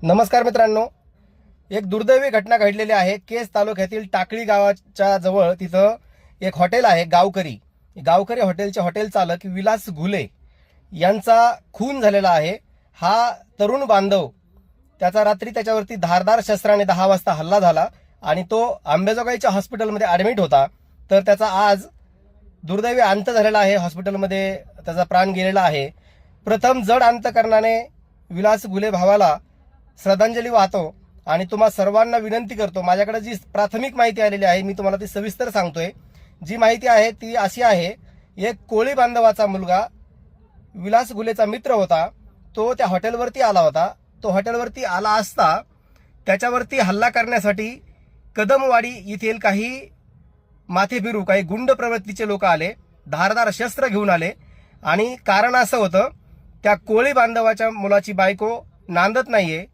नमस्कार मित्रांनो, एक दुर्दैवी घटना घडलेली आहे। केस तालुक्यातील टाकळी गावाच्या जवळ तिथं एक हॉटेल आहे गावकरी हॉटेलचे हॉटेल चालक विलास घुले यांचा खून झालेला आहे। हा तरुण बांधव त्याचा रात्री त्याच्यावरती धारदार शस्त्राने 10 वाजता हल्ला झाला आणि तो अंबेजोगाईच्या हॉस्पिटलमध्ये ॲडमिट होता। तर त्याचा आज दुर्दैवी अंत झालेला आहे। हॉस्पिटलमध्ये त्याचा प्राण गेलेला आहे। प्रथम जड अंतकरणाने विलास घुले भावाला श्रद्धांजली वाहतो आणि तुम्हा सर्वांना विनंती करतो, माझ्याकडे जी प्राथमिक माहिती आलेली आहे मी तुम्हाला ती सविस्तर सांगतोय। जी माहिती आहे ती अशी आहे, एक कोळी बांधवाचा मुलगा विलास घुलेचा मित्र होता, तो त्या हॉटेलवरती आला होता। तो हॉटेलवरती आला असता त्याच्यावरती हल्ला करण्यासाठी कदमवाडी येथील काही माथेफिरू काही गुंड प्रवृत्तीचे लोक आले, धारदार शस्त्र घेऊन आले आणि कारण असं होतं, त्या कोळी बांधवाच्या मुलाची बायको नांदत नाहीये